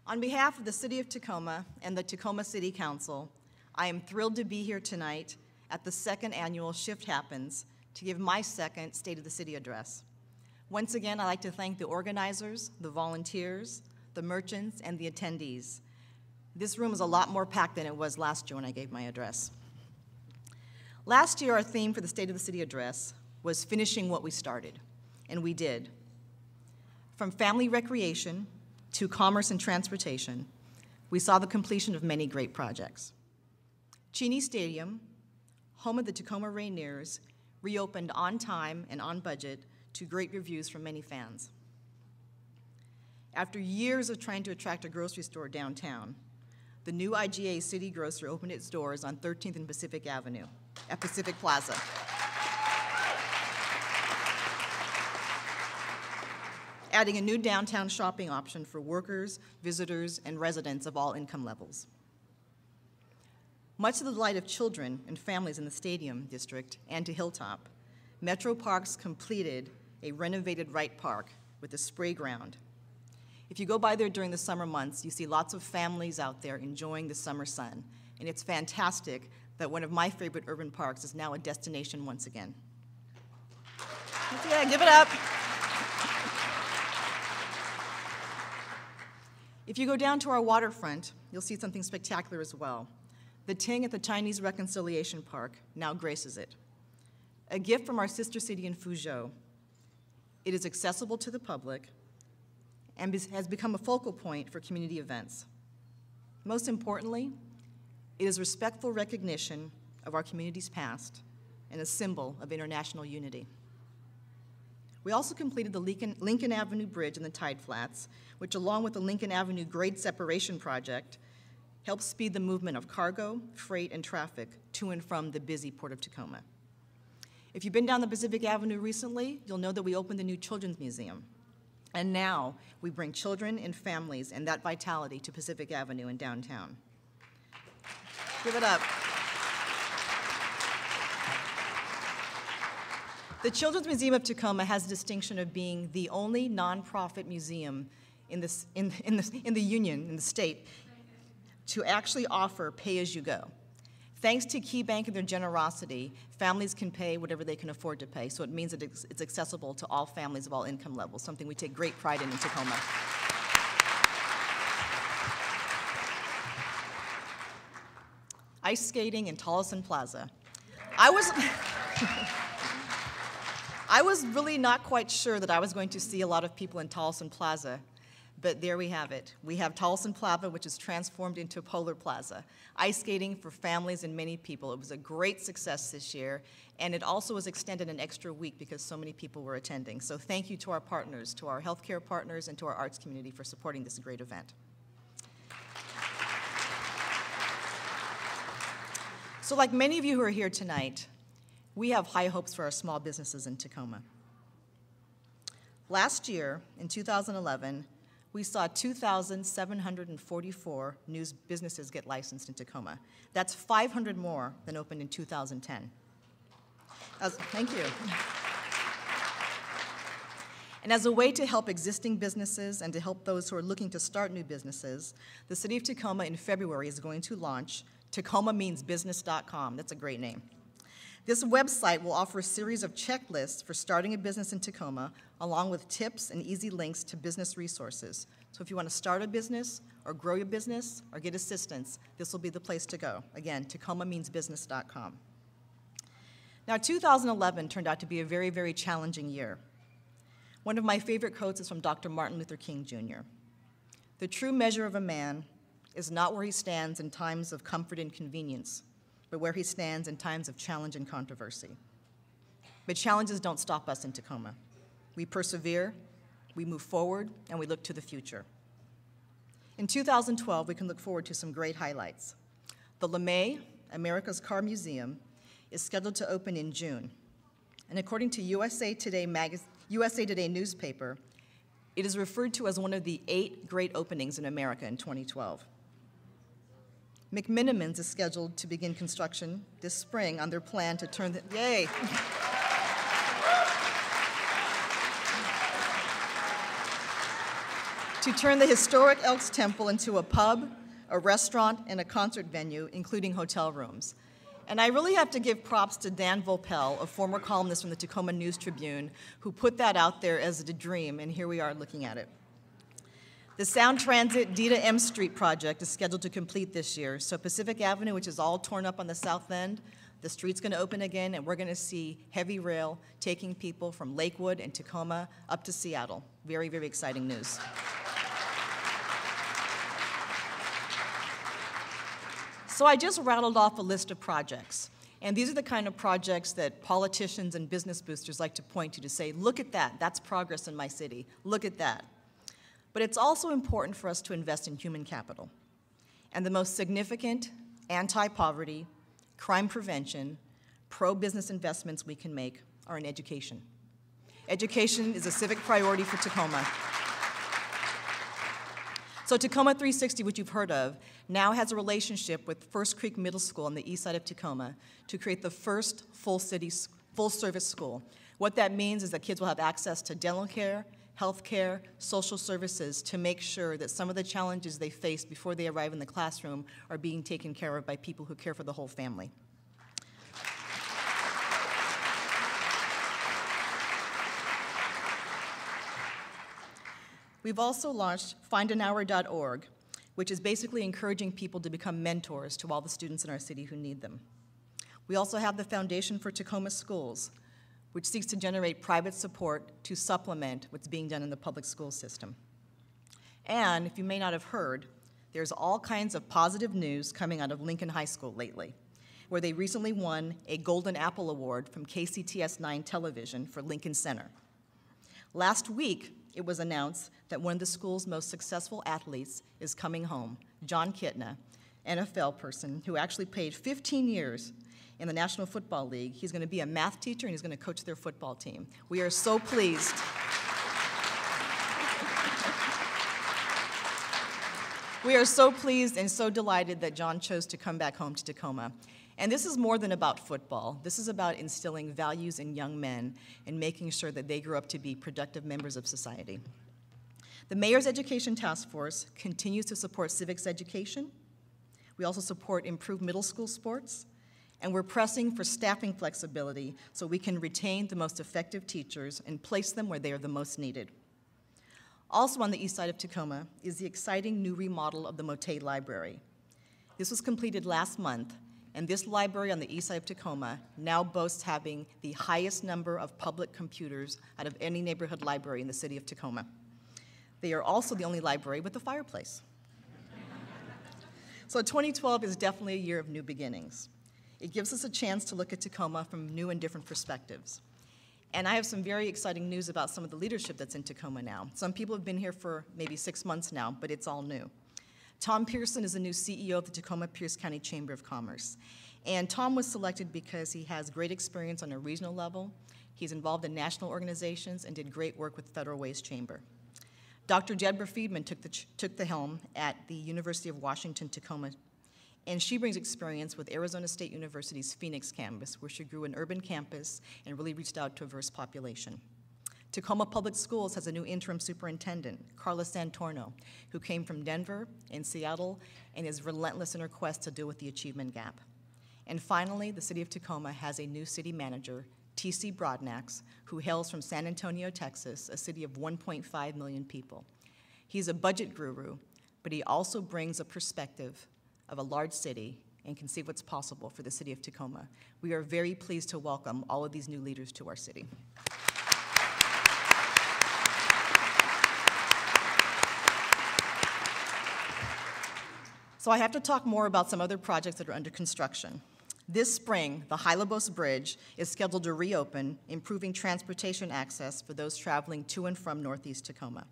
On behalf of the City of Tacoma and the Tacoma City Council, I am thrilled to be here tonight at the second annual Shift Happens to give my second State of the City address. Once again, I'd like to thank the organizers, the volunteers, the merchants, and the attendees. This room is a lot more packed than it was last year when I gave my address. Last year, our theme for the State of the City address was finishing what we started, and we did. From family recreation to commerce and transportation, we saw the completion of many great projects. Cheney Stadium, home of the Tacoma Rainiers, reopened on time and on budget to great reviews from many fans. After years of trying to attract a grocery store downtown, the new IGA City Grocer opened its doors on 13th and Pacific Avenue at Pacific Plaza. Adding a new downtown shopping option for workers, visitors, and residents of all income levels. Much to the delight of children and families in the Stadium District and to Hilltop, Metro Parks completed a renovated Wright Park with a spray ground. If you go by there during the summer months, you see lots of families out there enjoying the summer sun, and it's fantastic that one of my favorite urban parks is now a destination once again. Yeah, give it up. If you go down to our waterfront, you'll see something spectacular as well. The Ting at the Chinese Reconciliation Park now graces it. A gift from our sister city in Fuzhou. It is accessible to the public and has become a focal point for community events. Most importantly, it is respectful recognition of our community's past and a symbol of international unity. We also completed the Lincoln Avenue Bridge in the Tide Flats, which along with the Lincoln Avenue Grade Separation Project, helps speed the movement of cargo, freight, and traffic to and from the busy Port of Tacoma. If you've been down the Pacific Avenue recently, you'll know that we opened the new Children's Museum. And now we bring children and families and that vitality to Pacific Avenue in downtown. Give it up. The Children's Museum of Tacoma has the distinction of being the only nonprofit museum in the union, in the state, to actually offer pay-as-you-go. Thanks to KeyBank and their generosity, families can pay whatever they can afford to pay, so it means that it's accessible to all families of all income levels, something we take great pride in Tacoma. Ice skating in Tollefson Plaza. I was really not quite sure that I was going to see a lot of people in Tollefson Plaza, but there we have it. We have Tollefson Plaza, which is transformed into Polar Plaza. Ice skating for families and many people. It was a great success this year, and it also was extended an extra week because so many people were attending. So thank you to our partners, to our healthcare partners, and to our arts community for supporting this great event. So like many of you who are here tonight, we have high hopes for our small businesses in Tacoma. Last year, in 2011, we saw 2,744 new businesses get licensed in Tacoma. That's 500 more than opened in 2010. Thank you. And as a way to help existing businesses and to help those who are looking to start new businesses, the City of Tacoma in February is going to launch TacomaMeansBusiness.com. That's a great name. This website will offer a series of checklists for starting a business in Tacoma, along with tips and easy links to business resources. So if you want to start a business, or grow your business, or get assistance, this will be the place to go. Again, TacomaMeansBusiness.com. Now, 2011 turned out to be a very, very challenging year. One of my favorite quotes is from Dr. Martin Luther King, Jr. "The true measure of a man is not where he stands in times of comfort and convenience, but where he stands in times of challenge and controversy." But challenges don't stop us in Tacoma. We persevere, we move forward, and we look to the future. In 2012, we can look forward to some great highlights. The LeMay, America's Car Museum, is scheduled to open in June. And according to USA Today newspaper, it is referred to as one of the 8 great openings in America in 2012. McMenamins is scheduled to begin construction this spring on their plan to turn the, yay! to turn the historic Elks Temple into a pub, a restaurant, and a concert venue, including hotel rooms. And I really have to give props to Dan Volpel, a former columnist from the Tacoma News Tribune, who put that out there as a dream, and here we are looking at it. The Sound Transit Dita M Street project is scheduled to complete this year, so Pacific Avenue, which is all torn up on the south end, the street's going to open again, and we're going to see heavy rail taking people from Lakewood and Tacoma up to Seattle. Very, very exciting news. So I just rattled off a list of projects, and these are the kind of projects that politicians and business boosters like to point to say, look at that, that's progress in my city, look at that. But it's also important for us to invest in human capital. And the most significant anti-poverty, crime prevention, pro-business investments we can make are in education. Education is a civic priority for Tacoma. So Tacoma 360, which you've heard of, now has a relationship with First Creek Middle School on the east side of Tacoma to create the first full-service school. What that means is that kids will have access to dental care, health care, social services to make sure that some of the challenges they face before they arrive in the classroom are being taken care of by people who care for the whole family. We've also launched findanhour.org, which is basically encouraging people to become mentors to all the students in our city who need them. We also have the Foundation for Tacoma Schools, which seeks to generate private support to supplement what's being done in the public school system. And if you may not have heard, there's all kinds of positive news coming out of Lincoln High School lately, where they recently won a Golden Apple Award from KCTS 9 Television for Lincoln Center. Last week, it was announced that one of the school's most successful athletes is coming home, John Kitna, NFL person who actually played 15 years in the National Football League. He's going to be a math teacher, and he's going to coach their football team. We are so pleased. We are so pleased and so delighted that John chose to come back home to Tacoma. And this is more than about football. This is about instilling values in young men and making sure that they grow up to be productive members of society. The Mayor's Education Task Force continues to support civics education. We also support improved middle school sports, and we're pressing for staffing flexibility so we can retain the most effective teachers and place them where they are the most needed. Also on the east side of Tacoma is the exciting new remodel of the Motet Library. This was completed last month, and this library on the east side of Tacoma now boasts having the highest number of public computers out of any neighborhood library in the city of Tacoma. They are also the only library with a fireplace. So 2012 is definitely a year of new beginnings. It gives us a chance to look at Tacoma from new and different perspectives. And I have some very exciting news about some of the leadership that's in Tacoma now. Some people have been here for maybe 6 months now, but it's all new. Tom Pearson is the new CEO of the Tacoma-Pierce County Chamber of Commerce. And Tom was selected because he has great experience on a regional level. He's involved in national organizations and did great work with Federal Ways Chamber. Dr. Deborah Friedman took the helm at the University of Washington, Tacoma, and she brings experience with Arizona State University's Phoenix campus, where she grew an urban campus and really reached out to a diverse population. Tacoma Public Schools has a new interim superintendent, Carla Santorno, who came from Denver and Seattle and is relentless in her quest to deal with the achievement gap. And finally, the city of Tacoma has a new city manager, T.C. Broadnax, who hails from San Antonio, Texas, a city of 1.5 million people. He's a budget guru, but he also brings a perspective of a large city and can see what's possible for the city of Tacoma. We are very pleased to welcome all of these new leaders to our city. So I have to talk more about some other projects that are under construction. This spring, the Hylobos Bridge is scheduled to reopen, improving transportation access for those traveling to and from Northeast Tacoma.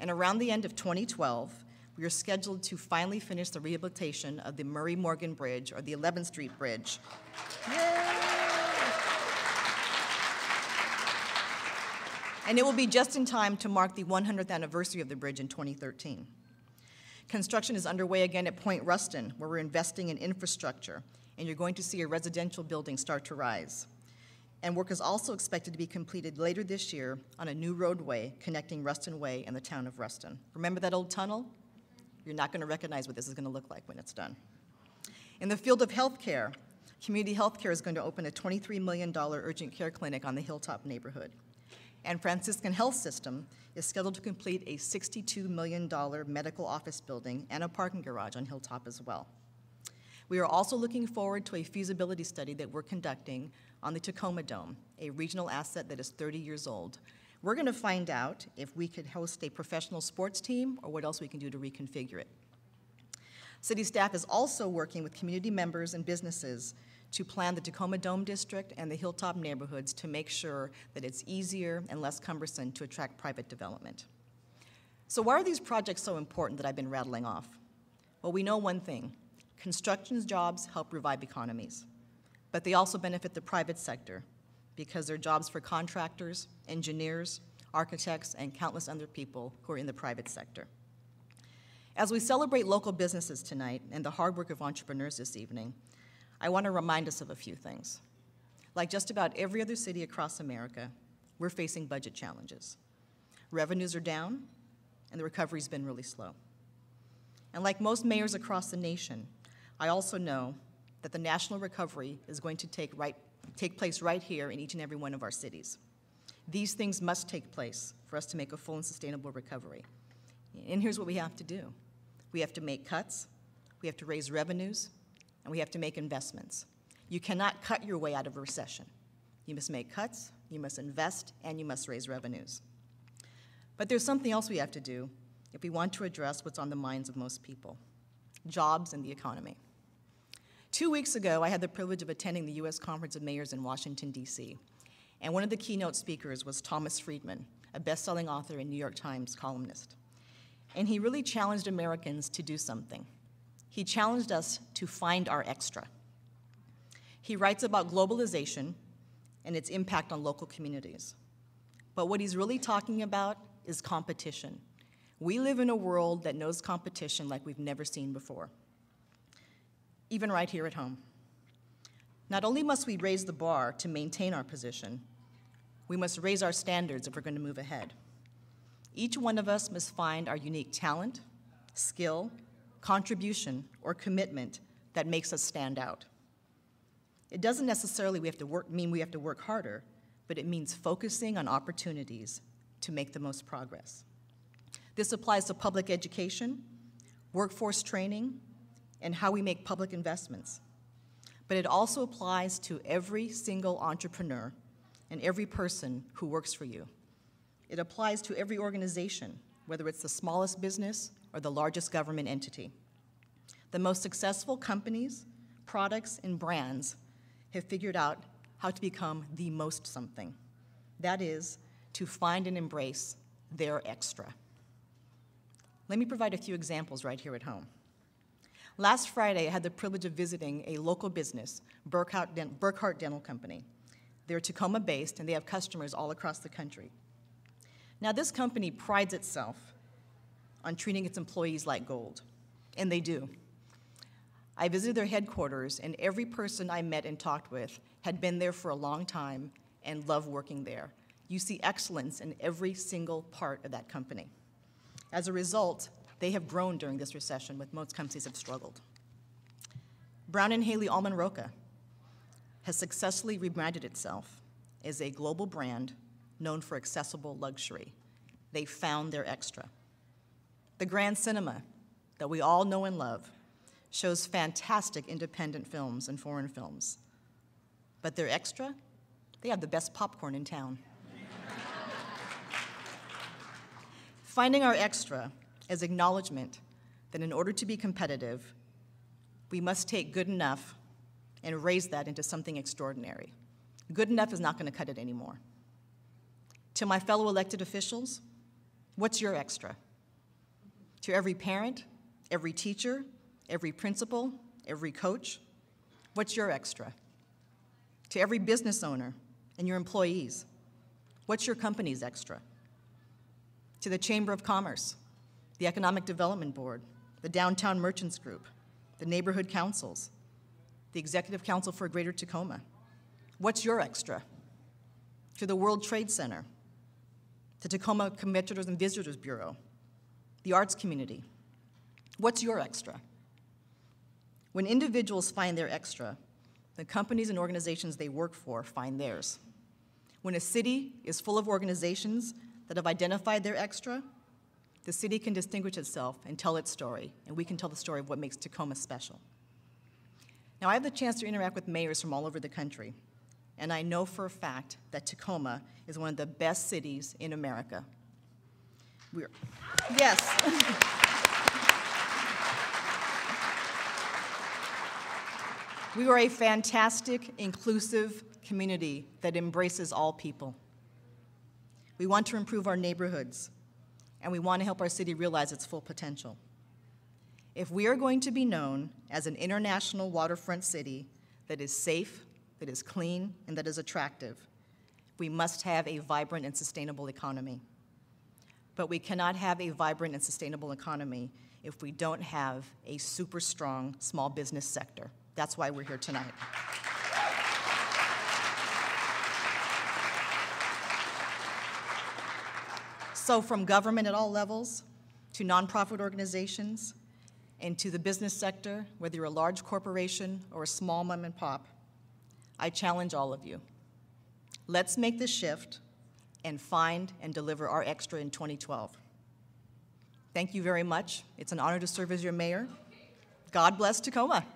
And around the end of 2012, we are scheduled to finally finish the rehabilitation of the Murray Morgan Bridge, or the 11th Street Bridge. Yay! And it will be just in time to mark the 100th anniversary of the bridge in 2013. Construction is underway again at Point Ruston, where we're investing in infrastructure, and you're going to see a residential building start to rise. And work is also expected to be completed later this year on a new roadway connecting Ruston Way and the town of Ruston. Remember that old tunnel? You're not going to recognize what this is going to look like when it's done. In the field of healthcare, Community Healthcare is going to open a $23 million urgent care clinic on the Hilltop neighborhood. And Franciscan Health System is scheduled to complete a $62 million medical office building and a parking garage on Hilltop as well. We are also looking forward to a feasibility study that we're conducting on the Tacoma Dome, a regional asset that is 30 years old. We're going to find out if we could host a professional sports team or what else we can do to reconfigure it. City staff is also working with community members and businesses to plan the Tacoma Dome District and the Hilltop neighborhoods to make sure that it's easier and less cumbersome to attract private development. So why are these projects so important that I've been rattling off? Well, we know one thing. Construction jobs help revive economies, but they also benefit the private sector because they're jobs for contractors, engineers, architects, and countless other people who are in the private sector. As we celebrate local businesses tonight and the hard work of entrepreneurs this evening, I want to remind us of a few things. Like just about every other city across America, we're facing budget challenges. Revenues are down, and the recovery's been really slow. And like most mayors across the nation, I also know that the national recovery is going to take place right here in each and every one of our cities. These things must take place for us to make a full and sustainable recovery. And here's what we have to do. We have to make cuts, we have to raise revenues, and we have to make investments. You cannot cut your way out of a recession. You must make cuts, you must invest, and you must raise revenues. But there's something else we have to do if we want to address what's on the minds of most people: jobs and the economy. 2 weeks ago, I had the privilege of attending the U.S. Conference of Mayors in Washington, D.C., and one of the keynote speakers was Thomas Friedman, a best-selling author and New York Times columnist. And he really challenged Americans to do something. He challenged us to find our extra. He writes about globalization and its impact on local communities. But what he's really talking about is competition. We live in a world that knows competition like we've never seen before, even right here at home. Not only must we raise the bar to maintain our position, we must raise our standards if we're going to move ahead. Each one of us must find our unique talent, skill, contribution, or commitment that makes us stand out. It doesn't necessarily mean we have to work harder, but it means focusing on opportunities to make the most progress. This applies to public education, workforce training, and how we make public investments. But it also applies to every single entrepreneur and every person who works for you. It applies to every organization, whether it's the smallest business or the largest government entity. The most successful companies, products, and brands have figured out how to become the most something. That is, to find and embrace their extra. Let me provide a few examples right here at home. Last Friday, I had the privilege of visiting a local business, Burkhart Dental Company. They're Tacoma-based, and they have customers all across the country. Now, this company prides itself on treating its employees like gold, and they do. I visited their headquarters, and every person I met and talked with had been there for a long time and loved working there. You see excellence in every single part of that company. As a result, they have grown during this recession, when most companies have struggled. Brown & Haley Almond Roca has successfully rebranded itself as a global brand known for accessible luxury. They found their extra. The Grand Cinema, that we all know and love, shows fantastic independent films and foreign films. But their extra, they have the best popcorn in town. Finding our extra is acknowledgement that in order to be competitive, we must take good enough and raise that into something extraordinary. Good enough is not going to cut it anymore. To my fellow elected officials, what's your extra? To every parent, every teacher, every principal, every coach, what's your extra? To every business owner and your employees, what's your company's extra? To the Chamber of Commerce, the Economic Development Board, the Downtown Merchants Group, the neighborhood councils, the Executive Council for Greater Tacoma. What's your extra? to the World Trade Center, to Tacoma Competitors and Visitors Bureau, the arts community. What's your extra? When individuals find their extra, the companies and organizations they work for find theirs. When a city is full of organizations that have identified their extra, the city can distinguish itself and tell its story, and we can tell the story of what makes Tacoma special. Now, I have the chance to interact with mayors from all over the country, and I know for a fact that Tacoma is one of the best cities in America. Yes. We are a fantastic, inclusive community that embraces all people. We want to improve our neighborhoods, and we want to help our city realize its full potential. If we are going to be known as an international waterfront city that is safe, that is clean, and that is attractive, we must have a vibrant and sustainable economy. But we cannot have a vibrant and sustainable economy if we don't have a super strong small business sector. That's why we're here tonight. So from government at all levels, to nonprofit organizations, and to the business sector, whether you're a large corporation or a small mom and pop, I challenge all of you. Let's make the shift and find and deliver our extra in 2012. Thank you very much. It's an honor to serve as your mayor. God bless Tacoma.